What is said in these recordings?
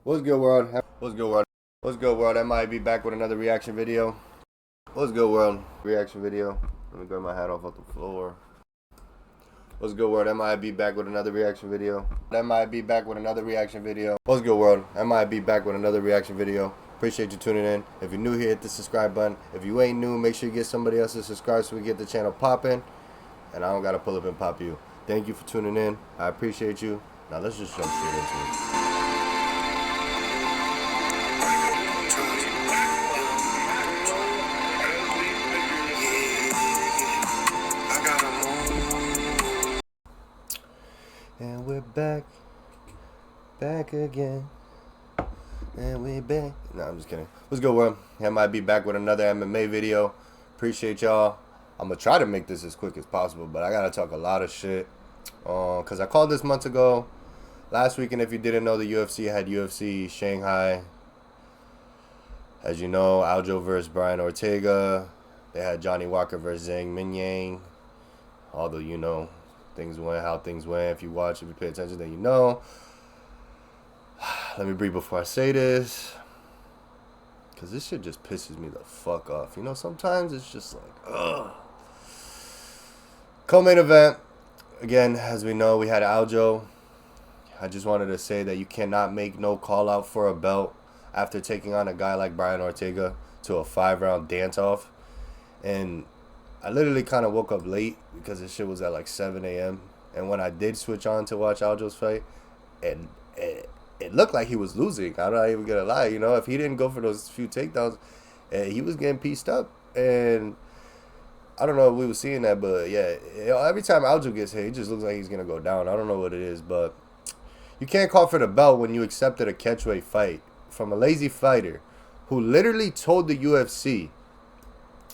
What's good, world? What's good, world? What's good, world? I might be back with another reaction video. What's good, world? Reaction video. Let me grab my hat off the floor. What's good, world? I might be back with another reaction video. I might be back with another reaction video. What's good, world? I might be back with another reaction video. Appreciate you tuning in. If you're new here, hit the subscribe button. If you ain't new, make sure you get somebody else to subscribe so we get the channel popping. And I don't gotta pull up and pop you. Thank you for tuning in. I appreciate you. Now let's just jump straight into it. And we're back again. And we back. No, I'm just kidding. What's good, world? I might be back with another MMA video. Appreciate y'all. I'm going to try to make this as quick as possible, but I got to talk a lot of shit. Because I called this months ago. Last weekend, if you didn't know, the UFC had UFC Shanghai. As you know, Aljo versus Brian Ortega. They had Johnny Walker versus Zhang Minyang. Although, you know, things went how things went. If you watch, if you pay attention, then you know. Let me breathe before I say this, because this shit just pisses me the fuck off. You know, sometimes it's just like, ugh. Co-main event. Again, as we know, we had Aljo. I just wanted to say that you cannot make no call out for a belt after taking on a guy like Brian Ortega to a 5-round dance-off. And I literally kind of woke up late because this shit was at like 7 a.m. And when I did switch on to watch Aljo's fight, and it looked like he was losing. I'm not even going to lie. You know, if he didn't go for those few takedowns, he was getting pieced up. And I don't know if we were seeing that, but yeah, every time Aljo gets hit, it just looks like he's going to go down. I don't know what it is, but you can't call for the belt when you accepted a catchweight fight from a lazy fighter who literally told the UFC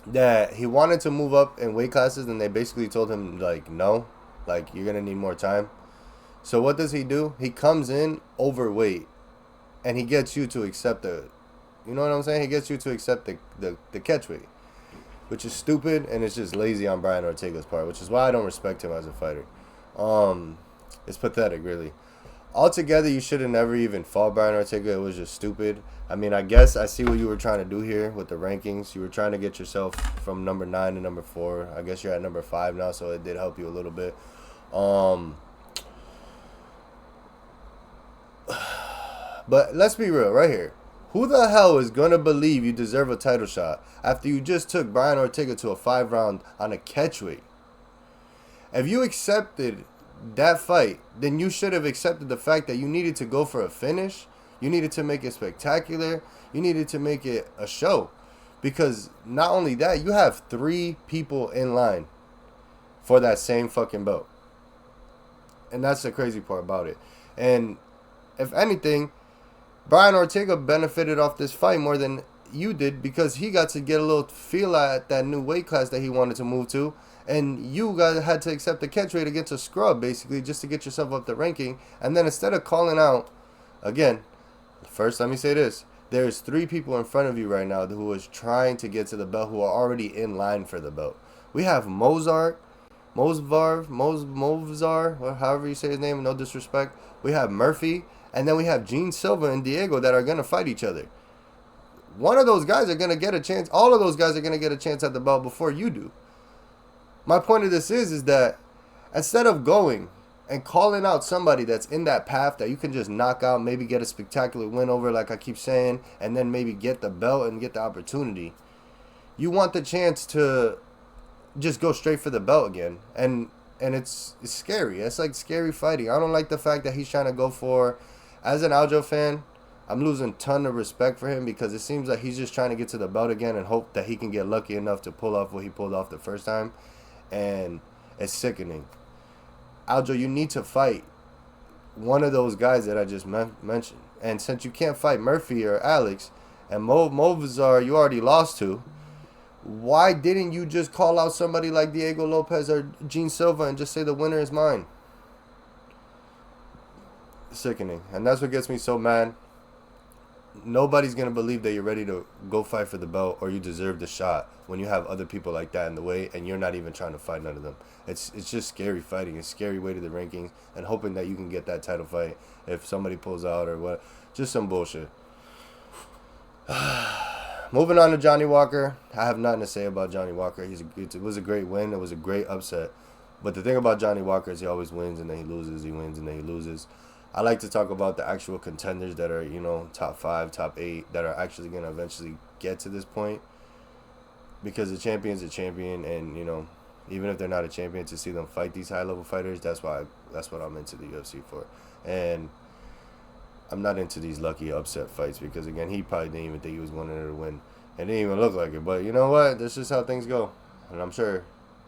that he wanted to move up in weight classes, and they basically told him, like, no, like, you're going to need more time. So what does he do? He comes in overweight, and he gets you to accept the, you know what I'm saying? He gets you to accept the catchweight, which is stupid, and it's just lazy on Brian Ortega's part, which is why I don't respect him as a fighter. It's pathetic, really. Altogether, you should have never even fought Brian Ortega. It was just stupid. I mean, I guess I see what you were trying to do here with the rankings. You were trying to get yourself from number 9 to number 4. I guess you're at number 5 now, so it did help you a little bit. But let's be real right here. Who the hell is going to believe you deserve a title shot after you just took Brian Ortega to a 5-round on a catchweight? If you accepted that fight, then you should have accepted the fact that you needed to go for a finish. You needed to make it spectacular. You needed to make it a show. Because not only that, you have 3 people in line for that same fucking belt. And that's the crazy part about it. And if anything, Brian Ortega benefited off this fight more than you did, because he got to get a little feel at that new weight class that he wanted to move to. And you guys had to accept the catchweight against a scrub, basically, just to get yourself up the ranking. And then instead of calling out, again, first let me say this. There's 3 people in front of you right now who is trying to get to the belt, who are already in line for the belt. We have Mozart, or however you say his name, no disrespect. We have Murphy, and then we have Gene Silva and Diego that are going to fight each other. One of those guys are going to get a chance. All of those guys are going to get a chance at the belt before you do. My point of this is that instead of going and calling out somebody that's in that path that you can just knock out, maybe get a spectacular win over, like I keep saying, and then maybe get the belt and get the opportunity, you want the chance to just go straight for the belt again. And it's scary. It's like scary fighting. I don't like the fact that he's trying to go for, as an Aljo fan, I'm losing a ton of respect for him, because it seems like he's just trying to get to the belt again and hope that he can get lucky enough to pull off what he pulled off the first time. And it's sickening. Aljo, you need to fight one of those guys that I just mentioned. And since you can't fight Murphy or Alex, and Movizar you already lost to, why didn't you just call out somebody like Diego Lopez or Gene Silva and just say the winner is mine? Sickening. And that's what gets me so mad. nobody's gonna believe that you're ready to go fight for the belt or you deserve the shot when you have other people like that in the way and you're not even trying to fight none of them. It's just scary fighting. It's scary way to the rankings and hoping that you can get that title fight if somebody pulls out or what. Just some bullshit. Moving on to Johnny Walker. I have nothing to say about Johnny Walker. It was a great win. It was a great upset. But the thing about Johnny Walker is he always wins and then he loses. He wins and then he loses. I like to talk about the actual contenders that are, you know, top 5, top 8, that are actually going to eventually get to this point. Because the champion's a champion, and, you know, even if they're not a champion, to see them fight these high-level fighters, that's what I'm into the UFC for. And I'm not into these lucky upset fights because, again, he probably didn't even think he was going to win. It didn't even look like it. But you know what? That's just how things go. And I'm sure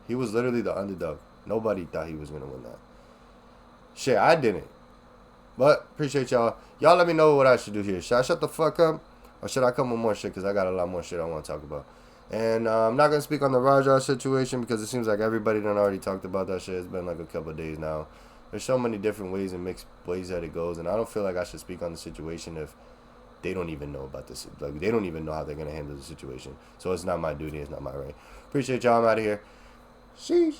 he was literally the underdog. Nobody thought he was going to win that. Shit, I didn't. But appreciate y'all. Y'all let me know what I should do here. Should I shut the fuck up? Or should I come with more shit? Because I got a lot more shit I want to talk about. And I'm not going to speak on the Raja situation because it seems like everybody done already talked about that shit. It's been like a couple of days now. There's so many different ways and mixed ways that it goes. And I don't feel like I should speak on the situation if they don't even know about this. Like, they don't even know how they're going to handle the situation. So it's not my duty. It's not my right. Appreciate y'all. I'm out of here. Sheesh.